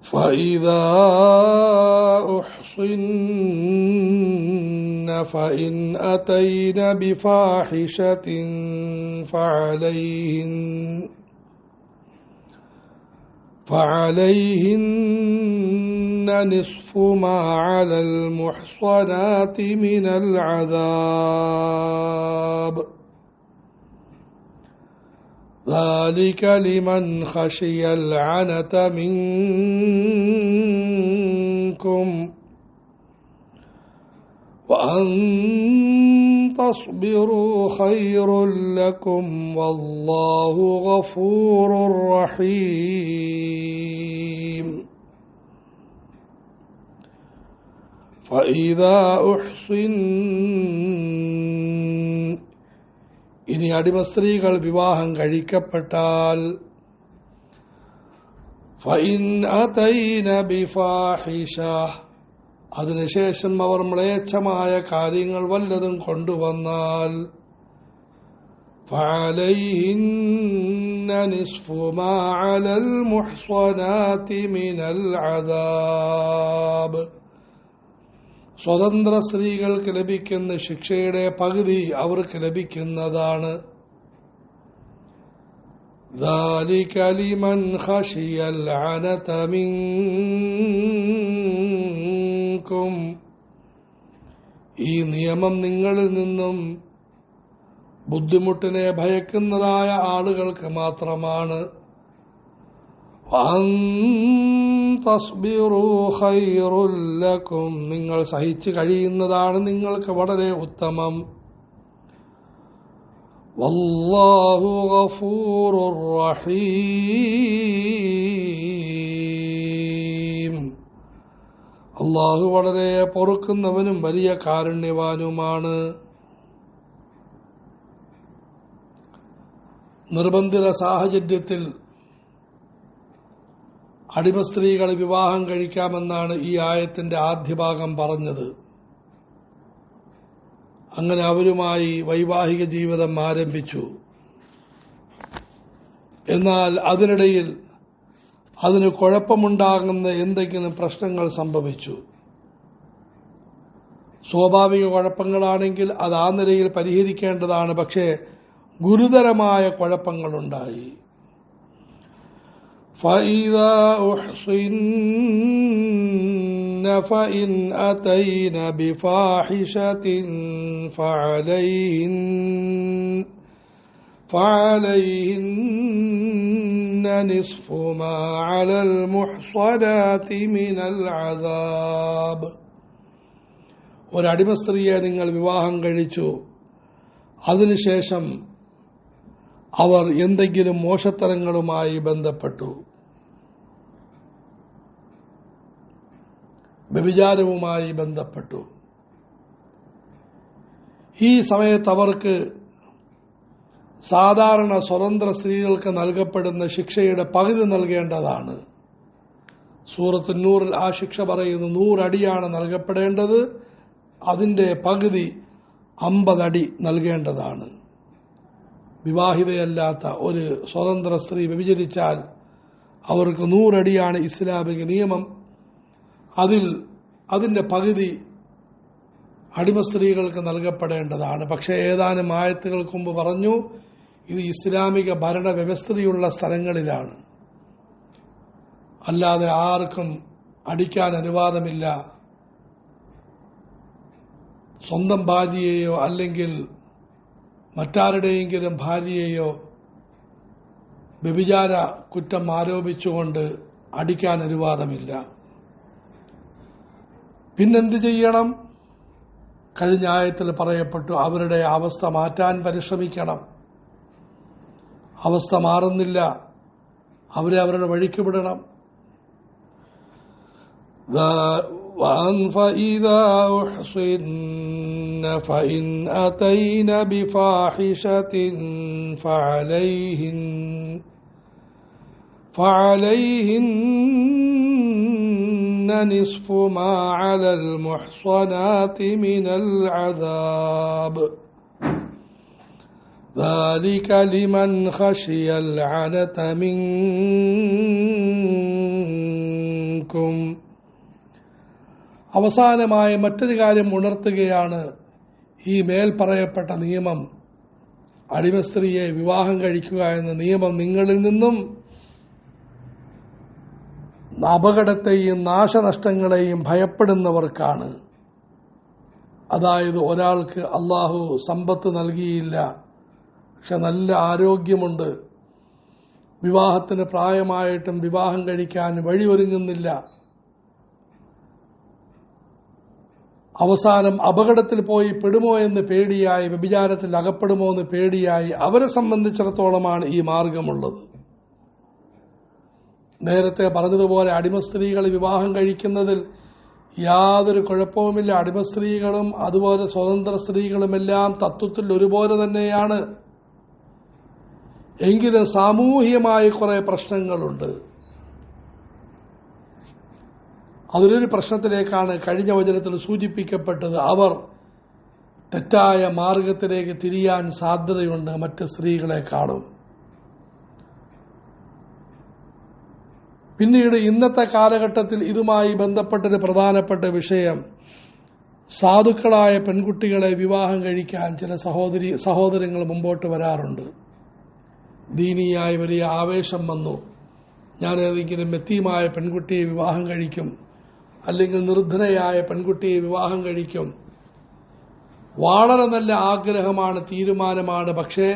فإذا أحصن فإن أتين بفاحشة فعليهن نصف ما على المحصنات من العذاب ذلك لمن خشي العنة منكم وأن تصبروا خير لكم والله غفور رحيم فإذا أحصن ഇനി അടിമസ്ത്രീകൾ വിവാഹം കഴിക്കപ്പെട്ടാൽ ഫഇൻ അതൈന ബിഫാഹിഷ അതിനുശേഷം അവർ മ്ലേച്ഛമായ കാര്യങ്ങൾ വല്ലതും കൊണ്ടുവന്നാൽ ഫഅലൈഹിന്ന നിസ്ഫു മാ അലൽ മുഹ്സനാതി മിനൽ അദാബ് സ്വതന്ത്ര സ്ത്രീകൾക്ക് ലഭിക്കുന്ന ശിക്ഷയുടെ പകുതി അവർക്ക് ലഭിക്കുന്നതാണ്. ذَلِكَ لِمَنْ خَشِيَ الْعَنَتَ مِنْكُمْ ഈ നിയമം നിങ്ങളിൽ നിന്നും ബുദ്ധിമുട്ടിനെ ഭയക്കുന്നതായ ആളുകൾക്ക് മാത്രമാണ്. നിങ്ങൾ സഹിച്ചു കഴിയുന്നതാണ് നിങ്ങൾക്ക് വളരെ ഉത്തമം. വല്ലാഹു ഗഫൂറുർ റഹീം അല്ലാഹു വളരെ പൊറുക്കുന്നവനും വലിയ കാരുണ്യവാനുമാണ്. നിർബന്ധിത സാഹചര്യത്തിൽ അടിമസ്ത്രീകൾ വിവാഹം കഴിക്കാമെന്നാണ് ഈ ആയത്തിന്റെ ആദ്യ ഭാഗം പറഞ്ഞത്. അങ്ങനെ അവരുമായി വൈവാഹിക ജീവിതം ആരംഭിച്ചു. എന്നാൽ അതിനിടയിൽ അതിന് കുഴപ്പമുണ്ടാകുന്ന എന്തെങ്കിലും പ്രശ്നങ്ങൾ സംഭവിച്ചു. സ്വാഭാവിക കുഴപ്പങ്ങളാണെങ്കിൽ അത് ആ നിലയിൽ പരിഹരിക്കേണ്ടതാണ്. പക്ഷേ ഗുരുതരമായ കുഴപ്പങ്ങളുണ്ടായി. فإذا أحصن فإن أتين بفاحشة فعليهن نصف ما على المحصنات من العذاب ഒരടിമ സ്ത്രീയെ നിങ്ങൾ വിവാഹം കഴിച്ചു. അതിനുശേഷം അവർ എന്തെങ്കിലും മോശത്തരങ്ങളുമായി ബന്ധപ്പെട്ടു, വ്യഭിചാരവുമായി ബന്ധപ്പെട്ടു. ഈ സമയത്ത് അവർക്ക് സാധാരണ സ്വതന്ത്ര സ്ത്രീകൾക്ക് നൽകപ്പെടുന്ന ശിക്ഷയുടെ പകുതി നൽകേണ്ടതാണ്. സൂറത്ത് നൂറിൽ ആ ശിക്ഷ പറയുന്നു 100 അടിയാണ് നൽകപ്പെടേണ്ടത്. അതിന്റെ പകുതി 50 അടി നൽകേണ്ടതാണ്. വിവാഹിതയല്ലാത്ത ഒരു സ്വതന്ത്ര സ്ത്രീ വ്യഭിചരിച്ചാൽ അവർക്ക് 100 അടിയാണ് ഇസ്ലാമിക നിയമം. അതിന്റെ പകുതി അടിമ സ്ത്രീകൾക്ക് നൽകപ്പെടേണ്ടതാണ്. പക്ഷേ ഏതാനും ആയത്തുകൾക്ക് മുമ്പ് പറഞ്ഞു, ഇത് ഇസ്ലാമിക ഭരണ വ്യവസ്ഥയുള്ള സ്ഥലങ്ങളിലാണ്. അല്ലാതെ ആർക്കും അടിക്കാൻ അനുവാദമില്ല. സ്വന്തം ഭാര്യയെയോ അല്ലെങ്കിൽ മറ്റാരുടെയെങ്കിലും ഭാര്യയെയോ വ്യഭിചാര കുറ്റം ആരോപിച്ചുകൊണ്ട് അടിക്കാൻ അനുവാദമില്ല. പിന്നെന്ത് ചെയ്യണം? കഴിഞ്ഞ ആയത്തിൽ പറയപ്പെട്ടു, അവരുടെ അവസ്ഥ മാറ്റാൻ പരിശ്രമിക്കണം. അവസ്ഥ മാറുന്നില്ല, അവരെ അവരുടെ വഴിക്ക് വിടണം. فإذا أحصن فإن أتين بفاحشة فعليهن نصف ما على المحصنات من العذاب ذلك لمن خشي العنة منكم منكم. അവസാനമായി മറ്റൊരു കാര്യം ഉണർത്തുകയാണ്. ഈ മേൽ പറയപ്പെട്ട നിയമം, അടിമ സ്ത്രീയെ വിവാഹം കഴിക്കുക എന്ന നിയമം നിങ്ങളിൽ നിന്നും അപകടത്തെയും നാശനഷ്ടങ്ങളെയും ഭയപ്പെടുന്നവർക്കാണ്. അതായത് ഒരാൾക്ക് അള്ളാഹു സമ്പത്ത് നൽകിയില്ല, പക്ഷെ നല്ല ആരോഗ്യമുണ്ട്, വിവാഹത്തിന് പ്രായമായിട്ടും വിവാഹം കഴിക്കാൻ വഴിയൊരുങ്ങുന്നില്ല, അവസാനം അപകടത്തിൽ പോയി പെടുമോ എന്ന് പേടിയായി, വ്യഭിചാരത്തിൽ അകപ്പെടുമോ എന്ന് പേടിയായി, അവരെ സംബന്ധിച്ചിടത്തോളമാണ് ഈ മാർഗമുള്ളത്. നേരത്തെ പറഞ്ഞതുപോലെ അടിമ സ്ത്രീകൾ വിവാഹം കഴിക്കുന്നതിൽ യാതൊരു കുഴപ്പവുമില്ല. അടിമ സ്ത്രീകളും അതുപോലെ സ്വതന്ത്ര സ്ത്രീകളുമെല്ലാം തത്വത്തിൽ ഒരുപോലെ തന്നെയാണ്. എങ്കിലും സാമൂഹികമായി കുറെ പ്രശ്നങ്ങളുണ്ട്. അതിലൊരു പ്രശ്നത്തിലേക്കാണ് കഴിഞ്ഞ വചനത്തിൽ സൂചിപ്പിക്കപ്പെട്ടത്. അവർ തെറ്റായ മാർഗത്തിലേക്ക് തിരിയാൻ സാധ്യതയുണ്ട് മറ്റ് സ്ത്രീകളെക്കാളും. പിന്നീട് ഇന്നത്തെ കാലഘട്ടത്തിൽ ഇതുമായി ബന്ധപ്പെട്ടൊരു പ്രധാനപ്പെട്ട വിഷയം, സാധുക്കളായ പെൺകുട്ടികളെ വിവാഹം കഴിക്കാൻ ചില സഹോദരങ്ങൾ മുമ്പോട്ട് വരാറുണ്ട്. ദീനിയായി വലിയ ആവേശം വന്നു, ഞാൻ ഏതെങ്കിലും യതീമായ പെൺകുട്ടിയെ വിവാഹം കഴിക്കും, അല്ലെങ്കിൽ നിർധനയായ പെൺകുട്ടിയെ വിവാഹം കഴിക്കും. വളരെ നല്ല ആഗ്രഹമാണ്, തീരുമാനമാണ്. പക്ഷേ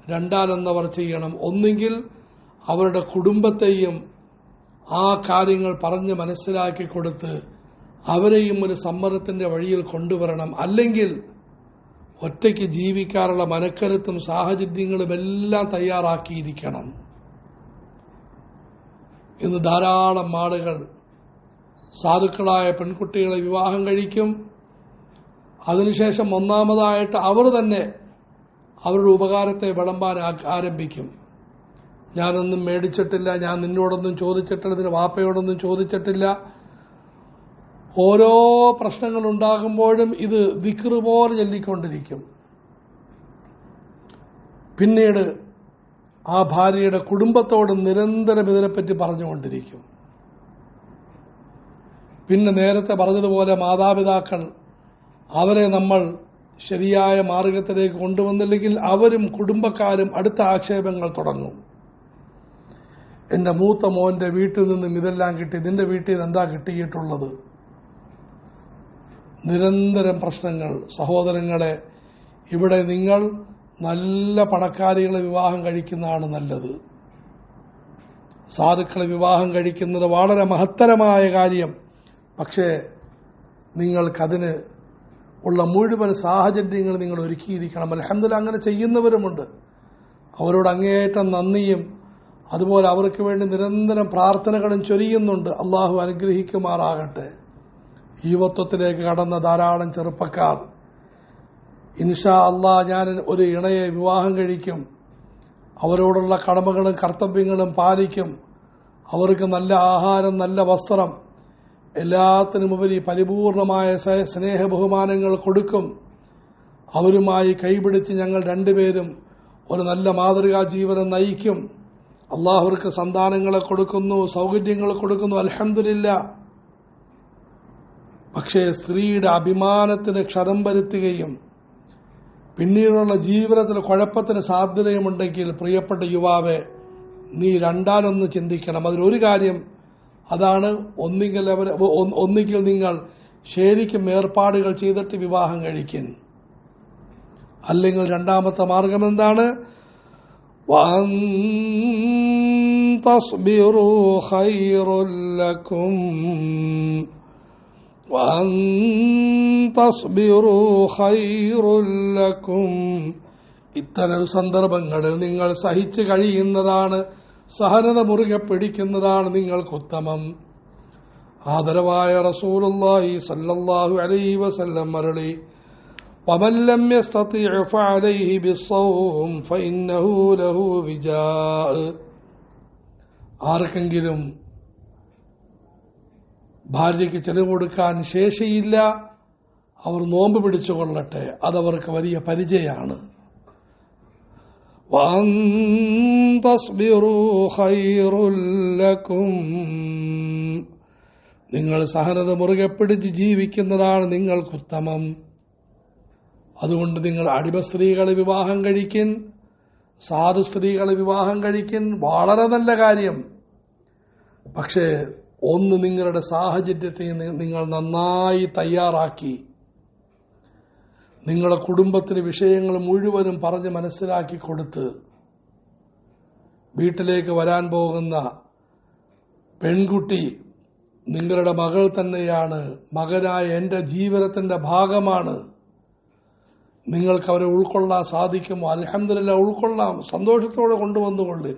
രണ്ടാലെന്നവർ ചെയ്യണം. ഒന്നുകിൽ അവരുടെ കുടുംബത്തെയും ആ കാര്യങ്ങൾ പറഞ്ഞ് മനസ്സിലാക്കി കൊടുത്ത് അവരെയും ഒരു സമ്മതത്തിന്റെ വഴിയിൽ കൊണ്ടുവരണം. അല്ലെങ്കിൽ ഒറ്റയ്ക്ക് ജീവിക്കാനുള്ള മനക്കരുത്തും സാഹചര്യങ്ങളും എല്ലാം തയ്യാറാക്കിയിരിക്കണം. ഇന്ന് ധാരാളം ആളുകൾ സാധുക്കളായ പെൺകുട്ടികളെ വിവാഹം കഴിക്കും. അതിനുശേഷം ഒന്നാമതായിട്ട് അവർ തന്നെ അവരുടെ ഉപകാരത്തെ വിളമ്പാൻ ആരംഭിക്കും. ഞാനൊന്നും മേടിച്ചിട്ടില്ല, ഞാൻ നിന്നോടൊന്നും ചോദിച്ചിട്ടില്ല, നിന്റെ വാപ്പയോടൊന്നും ചോദിച്ചിട്ടില്ല. ഓരോ പ്രശ്നങ്ങൾ ഉണ്ടാകുമ്പോഴും ഇത് ദിക്ർ പോലെ ചൊല്ലിക്കൊണ്ടിരിക്കും. പിന്നീട് ആ ഭാര്യയുടെ കുടുംബത്തോട് നിരന്തരം ഇതിനെപ്പറ്റി പറഞ്ഞുകൊണ്ടിരിക്കും. പിന്നെ നേരത്തെ പറഞ്ഞതുപോലെ മാതാപിതാക്കൾ, അവരെ നമ്മൾ ശരിയായ മാർഗത്തിലേക്ക് കൊണ്ടുവന്നില്ലെങ്കിൽ അവരും കുടുംബക്കാരും അടുത്ത ആക്ഷേപങ്ങൾ തുടങ്ങും. എന്റെ മൂത്ത മോന്റെ വീട്ടിൽ നിന്നും ഇതെല്ലാം കിട്ടി, നിന്റെ വീട്ടിൽ നിന്ന് എന്താ കിട്ടിയിട്ടുള്ളത്? നിരന്തരം പ്രശ്നങ്ങൾ. സഹോദരങ്ങളെ, ഇവിടെ നിങ്ങൾ നല്ല പണക്കാരികളെ വിവാഹം കഴിക്കുന്നതാണ് നല്ലത്. സാധുക്കളെ വിവാഹം കഴിക്കുന്നത് വളരെ മഹത്തരമായ കാര്യം. പക്ഷേ നിങ്ങൾക്കതിന് ഉള്ള മുഴുവൻ സാഹചര്യങ്ങൾ നിങ്ങൾ ഒരുക്കിയിരിക്കണം. അൽഹംദുലില്ലാഹ് അങ്ങനെ ചെയ്യുന്നവരുമുണ്ട്. അവരോട് അങ്ങേയറ്റം നന്ദിയും അതുപോലെ അവർക്ക് വേണ്ടി നിരന്തരം പ്രാർത്ഥനകളും ചൊരിയുന്നുണ്ട്. അള്ളാഹു അനുഗ്രഹിക്കുമാറാകട്ടെ. യുവത്വത്തിലേക്ക് കടന്ന ധാരാളം ചെറുപ്പക്കാർ, ഇൻഷാ അള്ളാഹ് ഞാൻ ഒരു ഇണയെ വിവാഹം കഴിക്കും, അവരോടുള്ള കടമകളും കർത്തവ്യങ്ങളും പാലിക്കും, അവർക്ക് നല്ല ആഹാരം, നല്ല വസ്ത്രം, എല്ലാത്തിനുമുപരി പരിപൂർണമായ സ്നേഹ ബഹുമാനങ്ങൾ കൊടുക്കും, അവരുമായി കൈപിടിച്ച് ഞങ്ങൾ രണ്ടുപേരും ഒരു നല്ല മാതൃകാ ജീവിതം നയിക്കും, അള്ളാഹുവർക്ക് സന്താനങ്ങളെ കൊടുക്കുന്നു, സൗകര്യങ്ങൾ കൊടുക്കുന്നു, അൽഹംദുലില്ലാഹ്. പക്ഷേ സ്ത്രീയുടെ അഭിമാനത്തിന് ക്ഷതം വരുത്തുകയും പിന്നീടുള്ള ജീവിതത്തിൽ കുഴപ്പത്തിന് സാധ്യതയുമുണ്ടെങ്കിൽ പ്രിയപ്പെട്ട യുവാവെ, നീ രണ്ടാലൊന്ന് ചിന്തിക്കണം. അതിലൊരു കാര്യം അതാണ്, ഒന്നുകിൽ നിങ്ങൾ ശരിക്കും ഏർപ്പാടുകൾ ചെയ്തിട്ട് വിവാഹം കഴിക്കും, അല്ലെങ്കിൽ രണ്ടാമത്തെ മാർഗം എന്താണ്? وَأَن تَصْبِرُوا خَيْرٌ لَكُمْ وَأَن تَصْبِرُوا خَيْرٌ لَكُمْ. ഇത്തരം സന്ദർഭങ്ങളിൽ നിങ്ങൾ സഹിച്ചു കഴിയുന്നതാണ്, സഹനത മുറുകെ പിടിക്കുന്നതാണ് നിങ്ങൾക്കുത്തമം. ആദരവായ റസൂലുള്ളാഹി സ്വല്ലല്ലാഹു അലൈഹി വസല്ലം അരുളി, وَمَنْ لَمْ يَسْتَطِعْ فَعَلَيْهِ بِالصَّوْمِ فَإِنَّهُ لَهُ وِجَاءٌ. ആർക്കെങ്കിലും ഭാര്യയ്ക്ക് ചെലവ് കൊടുക്കാൻ ശേഷിയില്ല, അവർ നോമ്പ് പിടിച്ചുകൊള്ളട്ടെ, അതവർക്ക് വലിയ പരിചയമാണ്. وَأَن تَصْبِرُوا خَيْرٌ لَكُمْ. നിങ്ങൾ സഹനത മുറുകെ പിടിച്ച് ജീവിക്കുന്നതാണ് നിങ്ങൾക്കുത്തമം. അതുകൊണ്ട് നിങ്ങൾ അടിമ സ്ത്രീകളെ വിവാഹം കഴിക്കിൻ, സാധു സ്ത്രീകളെ വിവാഹം കഴിക്കിൻ, വളരെ നല്ല കാര്യം. പക്ഷേ ഒന്ന് നിങ്ങളുടെ സാഹചര്യത്തെ നിങ്ങൾ നന്നായി തയ്യാറാക്കി നിങ്ങളുടെ കുടുംബത്തിന് വിഷയങ്ങൾ മുഴുവനും പറഞ്ഞ് മനസ്സിലാക്കി കൊടുത്ത് വീട്ടിലേക്ക് വരാൻ പോകുന്ന പെൺകുട്ടി നിങ്ങളുടെ മകൾ തന്നെയാണ്, മകനായ എന്റെ ജീവിതത്തിന്റെ ഭാഗമാണ്, നിങ്ങൾക്ക് അവരെ ഉൾക്കൊള്ളാൻ സാധിക്കുമോ? അൽഹംദുലില്ലാഹ് ഉൾക്കൊള്ളാം, സന്തോഷത്തോടെ കൊണ്ടുവന്നുകൊള്ളു.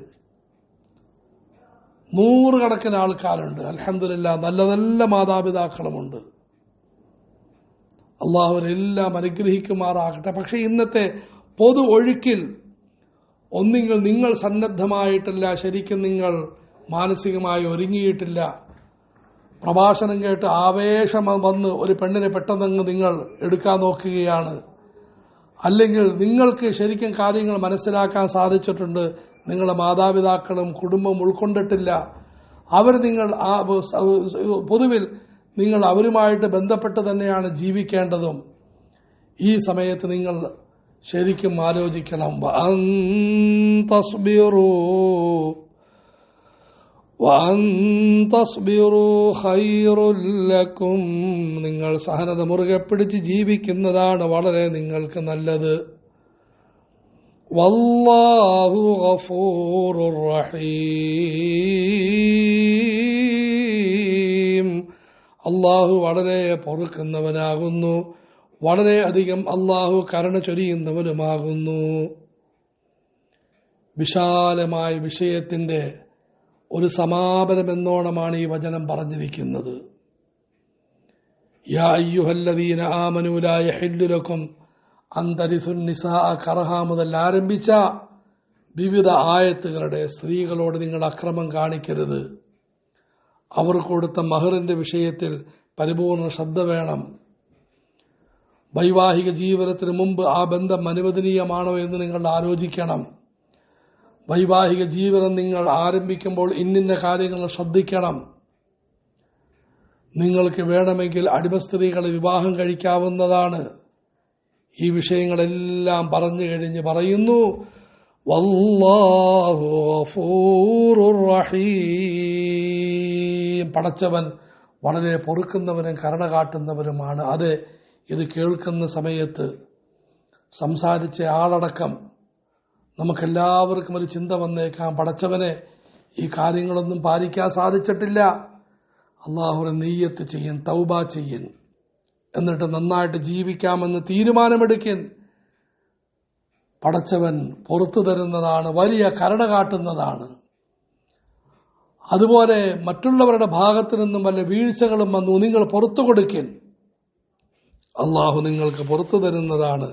100 കണക്കിന് ആൾക്കാരുണ്ട്, അൽഹംദുലില്ലാഹ് നല്ല നല്ല മാതാപിതാക്കളുമുണ്ട്. അള്ളാഹുവിനെല്ലാം അനുഗ്രഹിക്കുമാറാകട്ടെ. പക്ഷെ ഇന്നത്തെ പൊതു ഒഴുക്കിൽ ഒന്നുകിൽ നിങ്ങൾ സന്നദ്ധമായിട്ടില്ല, ശരിക്കും നിങ്ങൾ മാനസികമായി ഒരുങ്ങിയിട്ടില്ല. പ്രഭാഷണം കേട്ട് ആവേശം വന്ന് ഒരു പെണ്ണിനെ പെട്ടെന്ന് നിങ്ങൾ എടുക്കാൻ നോക്കുകയാണ്. അല്ലെങ്കിൽ നിങ്ങൾക്ക് ശരിക്കും കാര്യങ്ങൾ മനസ്സിലാക്കാൻ സാധിച്ചിട്ടുണ്ട്, നിങ്ങളുടെ മാതാപിതാക്കളും കുടുംബവും ഉൾക്കൊണ്ടിട്ടില്ല. അവർ നിങ്ങൾ പൊതുവിൽ നിങ്ങൾ അവരുമായിട്ട് ബന്ധപ്പെട്ട് തന്നെയാണ് ജീവിക്കേണ്ടതും. ഈ സമയത്ത് നിങ്ങൾ ശരിക്കും ആലോചിക്കണം. നിങ്ങൾ സഹനത മുറുകെ പിടിച്ച് ജീവിക്കുന്നതാണ് വളരെ നിങ്ങൾക്ക് നല്ലത്. വല്ലാഹു ഗഫൂറുർ റഹീം. അള്ളാഹു വളരെ പൊറുക്കുന്നവനാകുന്നു, വളരെയധികം അള്ളാഹു കരുണ ചൊരിയുന്നവനുമാകുന്നു. വിശാലമായ വിഷയത്തിന്റെ ഒരു സമാപനമെന്നോണമാണ് ഈ വചനം പറഞ്ഞിരിക്കുന്നത്. യാ അയ്യുഹല്ലദീന ആമനൂ ലാ യഹില്ലു ലക്കും അൻ തരിസുൻ നിസാഅ കർഹാ മുതൽ ആരംഭിച്ച വിവിധ ആയത്തുകളുടെ സ്ത്രീകളോട് നിങ്ങൾ അക്രമം കാണിക്കരുത്. അവർക്ക് കൊടുത്ത മഹറിന്റെ വിഷയത്തിൽ പരിപൂർണ ശ്രദ്ധ വേണം. വൈവാഹിക ജീവിതത്തിന് മുമ്പ് ആ ബന്ധം അനുവദനീയമാണോ എന്ന് നിങ്ങൾ ആലോചിക്കണം. വൈവാഹിക ജീവിതം നിങ്ങൾ ആരംഭിക്കുമ്പോൾ ഇന്നിന്ന കാര്യങ്ങൾ ശ്രദ്ധിക്കണം. നിങ്ങൾക്ക് വേണമെങ്കിൽ അടിമ സ്ത്രീകളെ വിവാഹം കഴിക്കാവുന്നതാണ്. ഈ വിഷയങ്ങളെല്ലാം പറഞ്ഞു കഴിഞ്ഞ് പറയുന്നു, വല്ലാഹു ഗഫൂറുർ റഹീം. പടച്ചവൻ വളരെ പൊറുക്കുന്നവനും കരുണ കാട്ടുന്നവരുമാണ്. അതെ, ഇത് കേൾക്കുന്ന സമയത്ത് സംസാരിച്ച ആളടക്കം നമുക്കെല്ലാവർക്കും ഒരു ചിന്ത വന്നേക്കാം, പടച്ചവനെ ഈ കാര്യങ്ങളൊന്നും പാലിക്കാൻ സാധിച്ചിട്ടില്ല, അള്ളാഹുവിനെ നിയ്യത്ത് ചെയ്യൻ, തൗബ ചെയ്യൻ, എന്നിട്ട് നന്നായിട്ട് ജീവിക്കാമെന്ന് തീരുമാനമെടുക്കൻ. പടച്ചവൻ പുറത്തു തരുന്നതാണ്, വലിയ കരുണ കാട്ടുന്നതാണ്. അതുപോലെ മറ്റുള്ളവരുടെ ഭാഗത്തു നിന്നും വല്ല വീഴ്ചകളും വന്നു നിങ്ങൾ പുറത്തു കൊടുക്കൻ, അള്ളാഹു നിങ്ങൾക്ക് പുറത്തു തരുന്നതാണ്,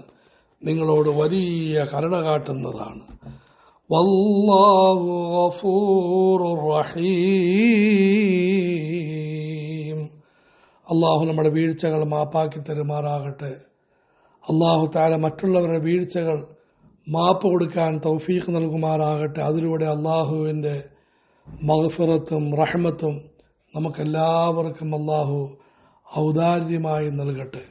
നിങ്ങളോട് വലിയ കരുണ കാട്ടുന്നതാണ്. വല്ലാഹു ഗഫൂറുർ റഹീം. അള്ളാഹു നമ്മുടെ വീഴ്ചകൾ മാപ്പാക്കി തരുമാറാകട്ടെ. അള്ളാഹു തആല മറ്റുള്ളവരുടെ വീഴ്ചകൾ മാപ്പ് കൊടുക്കാൻ തൗഫീഖ് നൽകുമാറാകട്ടെ. അതിലൂടെ അള്ളാഹുവിന്റെ മഗ്ഫിറത്തും റഹ്മത്തും നമുക്കെല്ലാവർക്കും അള്ളാഹു ഔദാര്യമായി നൽകട്ടെ.